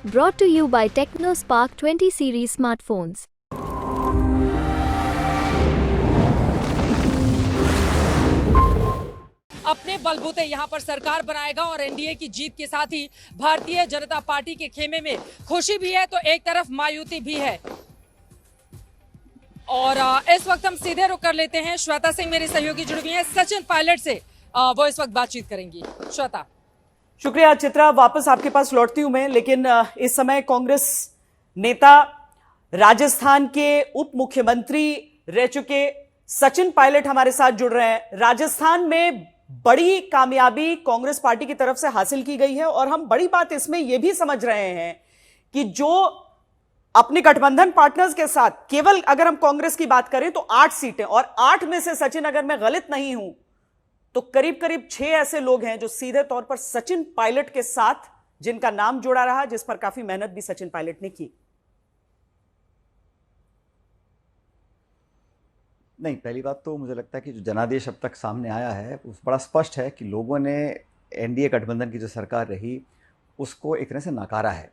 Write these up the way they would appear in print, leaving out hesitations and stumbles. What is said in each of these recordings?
Brought to you by TechnoSpark 20 series smartphones. अपने बलबूते यहां पर सरकार बनाएगा और एनडीए की जीत के साथ ही भारतीय जनता पार्टी के खेमे में खुशी भी है तो एक तरफ मायूसी भी है। और इस वक्त हम सीधे रुक कर लेते हैं। श्वेता सिंह मेरी सहयोगी जुड़ी हुई है सचिन पायलट से, वो इस वक्त बातचीत करेंगी। श्वेता। शुक्रिया चित्रा, वापस आपके पास लौटती हूं मैं। लेकिन इस समय कांग्रेस नेता राजस्थान के उप मुख्यमंत्री रह चुके सचिन पायलट हमारे साथ जुड़ रहे हैं। राजस्थान में बड़ी कामयाबी कांग्रेस पार्टी की तरफ से हासिल की गई है और हम बड़ी बात इसमें यह भी समझ रहे हैं कि जो अपने गठबंधन पार्टनर्स के साथ, केवल अगर हम कांग्रेस की बात करें तो 8 सीटें, और 8 में से सचिन अगर मैं गलत नहीं हूं तो करीब करीब 6 ऐसे लोग हैं जो सीधे तौर पर सचिन पायलट के साथ, जिनका नाम जुड़ा रहा, जिस पर काफी मेहनत भी सचिन पायलट ने की। नहीं, पहली बात तो मुझे लगता है कि जो जनादेश अब तक सामने आया है उस बड़ा स्पष्ट है कि लोगों ने एनडीए गठबंधन की जो सरकार रही उसको एक तरह से नकारा है।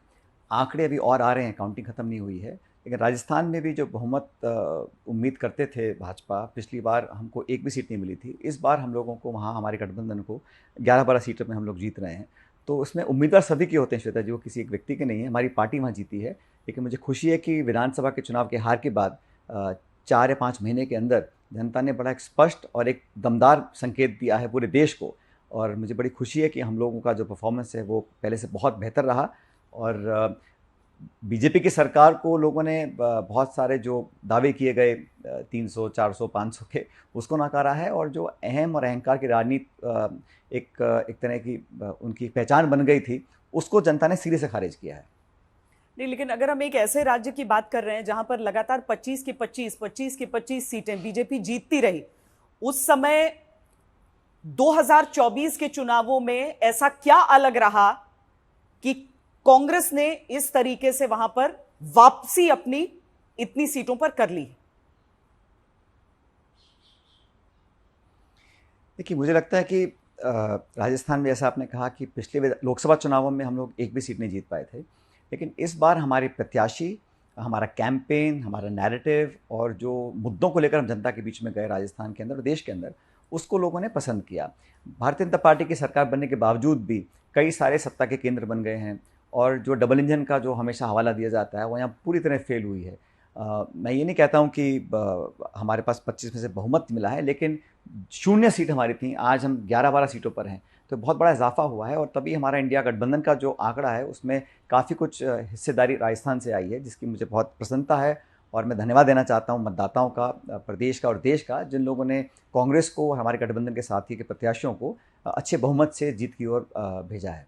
आंकड़े अभी और आ रहे हैं, काउंटिंग ख़त्म नहीं हुई है, लेकिन राजस्थान में भी जो बहुमत उम्मीद करते थे भाजपा, पिछली बार हमको एक भी सीट नहीं मिली थी, इस बार हम लोगों को वहाँ हमारे गठबंधन को 11-12 सीटों में हम लोग जीत रहे हैं। तो उसमें उम्मीदवार सभी के होते हैं श्वेता जी, वो किसी एक व्यक्ति के नहीं है। हमारी पार्टी वहाँ जीती है, लेकिन मुझे खुशी है कि विधानसभा के चुनाव के हार के बाद 4 या 5 महीने के अंदर जनता ने बड़ा एक स्पष्ट और एक दमदार संकेत दिया है पूरे देश को, और मुझे बड़ी खुशी है कि हम लोगों का जो परफॉर्मेंस है वो पहले से बहुत बेहतर रहा। और बीजेपी की सरकार को लोगों ने बहुत सारे जो दावे किए गए 300, 400, 500 के, उसको नकारा है। और जो अहम और अहंकार की राजनीति एक तरह की उनकी पहचान बन गई थी, उसको जनता ने सिरे से खारिज किया है। नहीं, लेकिन अगर हम एक ऐसे राज्य की बात कर रहे हैं जहां पर लगातार 25 की 25 सीटें बीजेपी जीतती रही, उस समय 2024 के चुनावों में ऐसा क्या अलग रहा कि कांग्रेस ने इस तरीके से वहां पर वापसी अपनी इतनी सीटों पर कर ली? देखिए, मुझे लगता है कि राजस्थान में, जैसा आपने कहा कि पिछले लोकसभा चुनावों में हम लोग एक भी सीट नहीं जीत पाए थे, लेकिन इस बार हमारे प्रत्याशी, हमारा कैंपेन, हमारा नैरेटिव और जो मुद्दों को लेकर हम जनता के बीच में गए राजस्थान के अंदर और देश के अंदर, उसको लोगों ने पसंद किया। भारतीय जनता पार्टी की सरकार बनने के बावजूद भी कई सारे सत्ता के केंद्र बन गए हैं, और जो डबल इंजन का जो हमेशा हवाला दिया जाता है वो यहाँ पूरी तरह फेल हुई है। मैं ये नहीं कहता हूँ कि हमारे पास 25 में से बहुमत मिला है, लेकिन 0 सीट हमारी थी, आज हम 11-12 सीटों पर हैं, तो बहुत बड़ा इजाफा हुआ है। और तभी हमारा इंडिया गठबंधन का जो आंकड़ा है उसमें काफ़ी कुछ हिस्सेदारी राजस्थान से आई है, जिसकी मुझे बहुत प्रसन्नता है। और मैं धन्यवाद देना चाहता हूं मतदाताओं का, प्रदेश का और देश का, जिन लोगों ने कांग्रेस को और हमारे गठबंधन के साथी के प्रत्याशियों को अच्छे बहुमत से जीत की ओर भेजा है।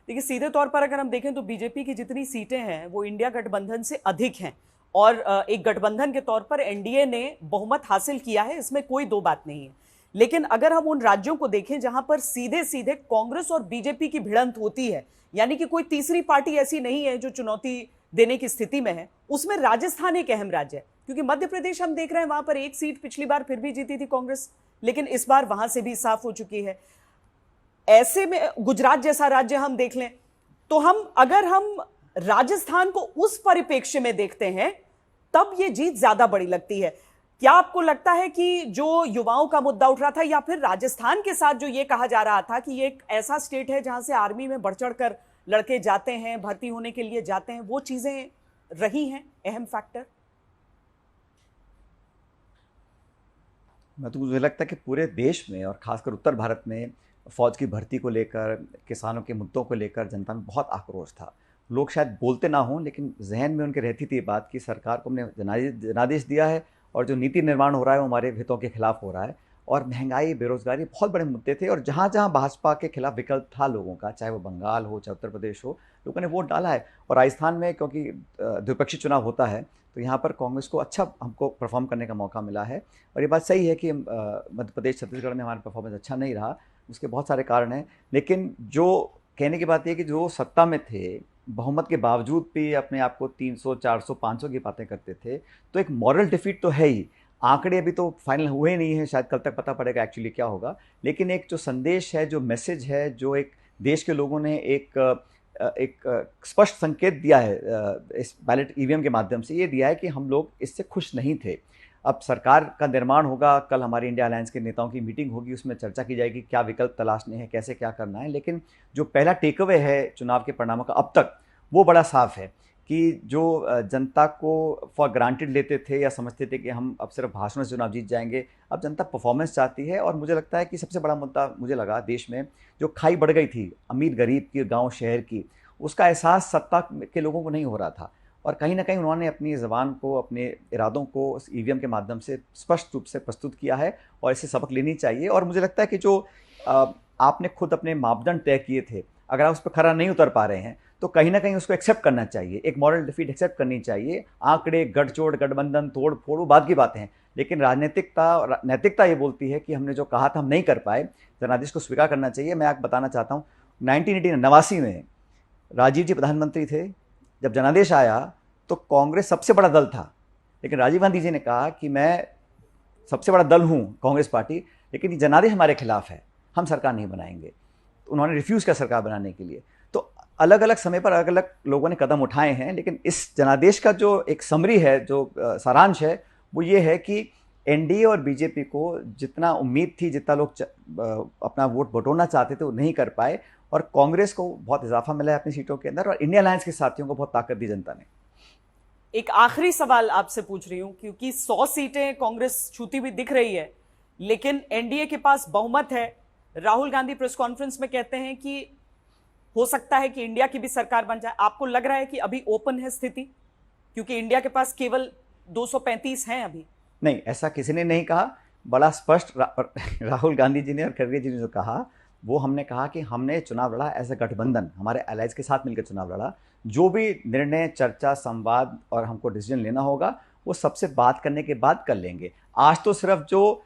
देखिए, सीधे तौर पर अगर हम देखें तो बीजेपी की जितनी सीटें हैं वो इंडिया गठबंधन से अधिक हैं, और एक गठबंधन के तौर पर एनडीए ने बहुमत हासिल किया है, इसमें कोई दो बात नहीं है। लेकिन अगर हम उन राज्यों को देखें जहां पर सीधे सीधे कांग्रेस और बीजेपी की भिड़ंत होती है, यानी कि कोई तीसरी पार्टी ऐसी नहीं है जो चुनौती देने की स्थिति में है, उसमें राजस्थान एक अहम राज्य है। क्योंकि मध्य प्रदेश हम देख रहे हैं, वहां पर एक सीट पिछली बार फिर भी जीती थी कांग्रेस, लेकिन इस बार वहां से भी साफ हो चुकी है। ऐसे में गुजरात जैसा राज्य हम देख लें, तो अगर हम राजस्थान को उस परिप्रेक्ष्य में देखते हैं तब ये जीत ज्यादा बड़ी लगती है। क्या आपको लगता है कि जो युवाओं का मुद्दा उठ रहा था, या फिर राजस्थान के साथ जो ये कहा जा रहा था कि ये एक ऐसा स्टेट है जहां से आर्मी में बढ़ चढ़ कर लड़के जाते हैं, भर्ती होने के लिए जाते हैं, वो चीजें रही हैं अहम फैक्टर? मुझे लगता है कि पूरे देश में और खासकर उत्तर भारत में फौज की भर्ती को लेकर, किसानों के मुद्दों को लेकर जनता में बहुत आक्रोश था। लोग शायद बोलते ना हों, लेकिन जहन में उनके रहती थी बात कि सरकार को हमने जनादेश दिया है और जो नीति निर्माण हो रहा है वो हमारे हितों के खिलाफ हो रहा है। और महंगाई, बेरोजगारी बहुत बड़े मुद्दे थे, और जहाँ जहाँ भाजपा के खिलाफ विकल्प था लोगों का, चाहे वो बंगाल हो चाहे उत्तर प्रदेश हो, लोगों ने वोट डाला है। और राजस्थान में क्योंकि द्विपक्षीय चुनाव होता है, तो यहाँ पर कांग्रेस को अच्छा हमको परफॉर्म करने का मौका मिला है। और ये बात सही है कि मध्य प्रदेश, छत्तीसगढ़ में हमारा परफॉर्मेंस अच्छा नहीं रहा, उसके बहुत सारे कारण हैं। लेकिन जो कहने की बात यह कि जो सत्ता में थे, बहुमत के बावजूद भी अपने आप को 300, 400, 500 की बातें करते थे, तो एक मॉरल डिफीट तो है ही। आंकड़े अभी तो फाइनल हुए नहीं हैं, शायद कल तक पता पड़ेगा एक्चुअली क्या होगा, लेकिन एक जो संदेश है, जो मैसेज है, जो एक देश के लोगों ने एक एक स्पष्ट संकेत दिया है इस बैलेट ईवीएम के माध्यम से, ये दिया है कि हम लोग इससे खुश नहीं थे। अब सरकार का निर्माण होगा, कल हमारी इंडिया अलायंस के नेताओं की मीटिंग होगी, उसमें चर्चा की जाएगी क्या विकल्प तलाशने हैं, कैसे क्या करना है। लेकिन जो पहला टेक अवे है चुनाव के परिणामों का अब तक, वो बड़ा साफ है कि जो जनता को फॉर ग्रांटेड लेते थे या समझते थे कि हम अब सिर्फ भाषणों से चुनाव जीत जाएंगे, अब जनता परफॉर्मेंस चाहती है। और मुझे लगता है कि सबसे बड़ा मुद्दा मुझे लगा देश में जो खाई बढ़ गई थी अमीर गरीब की, गांव शहर की, उसका एहसास सत्ता के लोगों को नहीं हो रहा था। और कहीं ना कहीं उन्होंने अपनी ज़बान को, अपने इरादों को उस ईवीएम के माध्यम से स्पष्ट रूप से प्रस्तुत किया है और इससे सबक लेनी चाहिए। और मुझे लगता है कि जो आपने खुद अपने मापदंड तय किए थे, अगर आप उस पर खरा नहीं उतर पा रहे हैं तो कहीं ना कहीं उसको एक्सेप्ट करना चाहिए, एक मॉरल डिफीट एक्सेप्ट करनी चाहिए। आंकड़े, गठजोड़, गठबंधन, तोड़ फोड़, वो बाद की बातें हैं, लेकिन राजनीतिकता, नैतिकता ये बोलती है कि हमने जो कहा था हम नहीं कर पाए, जनादेश को स्वीकार करना चाहिए। मैं आपको बताना चाहता हूँ 1989 में राजीव जी प्रधानमंत्री थे, जब जनादेश आया तो कांग्रेस सबसे बड़ा दल था, लेकिन राजीव गांधी जी ने कहा कि मैं सबसे बड़ा दल हूँ कांग्रेस पार्टी, लेकिन ये जनादेश हमारे खिलाफ है, हम सरकार नहीं बनाएंगे। उन्होंने रिफ्यूज़ किया सरकार बनाने के लिए। तो अलग अलग समय पर अलग अलग लोगों ने कदम उठाए हैं, लेकिन इस जनादेश का जो एक समरी है, जो सारांश है, वो ये है कि एनडीए और बीजेपी को जितना उम्मीद थी, जितना लोग अपना वोट बटोरना चाहते थे, वो नहीं कर पाए। और कांग्रेस को बहुत इजाफा मिला है अपनी सीटों के अंदर, और इंडिया अलायंस के साथियों को बहुत ताकत दी जनता ने। एक आखिरी सवाल आपसे पूछ रही हूं, क्योंकि 100 सीटें कांग्रेस छूती हुई दिख रही है, लेकिन एनडीए के पास बहुमत है। राहुल गांधी प्रेस कॉन्फ्रेंस में कहते हैं कि हो सकता है कि इंडिया की भी सरकार बन जाए। आपको लग रहा है कि अभी ओपन है स्थिति, क्योंकि इंडिया के पास केवल 235 हैं अभी? नहीं, ऐसा किसी ने नहीं कहा। बड़ा स्पष्ट राहुल गांधी जी ने और खड़गे जी ने जो कहा, वो हमने कहा कि हमने चुनाव लड़ा एज ए गठबंधन, हमारे अलायंस के साथ मिलकर चुनाव लड़ा। जो भी निर्णय, चर्चा, संवाद और हमको डिसीजन लेना होगा, वो सबसे बात करने के बाद कर लेंगे। आज तो सिर्फ जो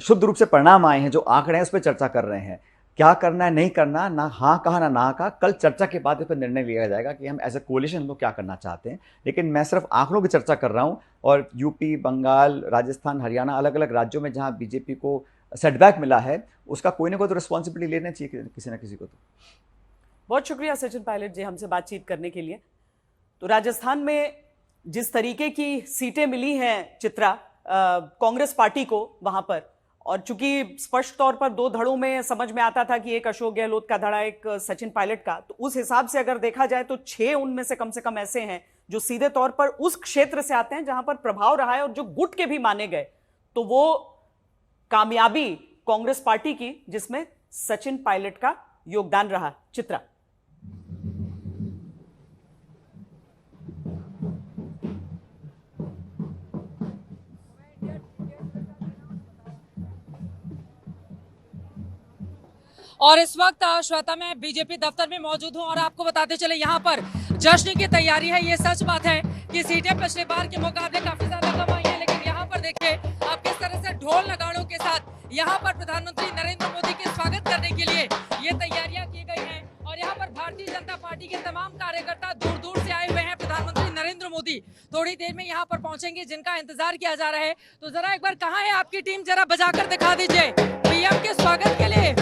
शुद्ध रूप से परिणाम आए हैं, जो आंकड़े हैं, उस पर चर्चा कर रहे हैं। क्या करना है, नहीं करना, ना हाँ कहा ना कहा, कल चर्चा के बाद इस पर निर्णय लिया जाएगा कि हम एज ए कोलिशन लोग क्या करना चाहते हैं। लेकिन मैं सिर्फ आंकड़ों की चर्चा कर रहा हूँ, और यूपी, बंगाल, राजस्थान, हरियाणा, अलग अलग राज्यों में जहाँ बीजेपी को सेटबैक मिला है, उसका कोई ना कोई तो रिस्पॉन्सिबिलिटी लेना चाहिए किसी ना किसी को। तो बहुत शुक्रिया सचिन पायलट जी हमसे बातचीत करने के लिए। तो राजस्थान में जिस तरीके की सीटें मिली हैं चित्रा कांग्रेस पार्टी को वहां पर, और चूंकि स्पष्ट तौर पर दो धड़ों में समझ में आता था कि एक अशोक गहलोत का धड़ा, एक सचिन पायलट का, तो उस हिसाब से अगर देखा जाए तो 6 उनमें से कम ऐसे हैं जो सीधे तौर पर उस क्षेत्र से आते हैं जहां पर प्रभाव रहा है और जो गुट के भी माने गए। तो वो कामयाबी कांग्रेस पार्टी की जिसमें सचिन पायलट का योगदान रहा। चित्रा। और इस वक्त श्वेता मैं बीजेपी दफ्तर में मौजूद हूं और आपको बताते चले यहाँ पर जश्न की तैयारी है। ये सच बात है कि सीटें पिछले बार के मुकाबले काफी ज्यादा कम आई हैं, लेकिन यहाँ पर देखिए आप किस तरह से ढोल नगाड़ों के साथ यहाँ पर प्रधानमंत्री नरेंद्र मोदी के स्वागत करने के लिए ये तैयारियां की गई हैं। और यहाँ पर भारतीय जनता पार्टी के तमाम कार्यकर्ता दूर दूर से आए हुए हैं। प्रधानमंत्री नरेंद्र मोदी थोड़ी देर में यहाँ पर पहुंचेंगे, जिनका इंतजार किया जा रहा है। तो जरा एक बार कहाँ है आपकी टीम, जरा बजाकर दिखा दीजिए पीएम के स्वागत के लिए।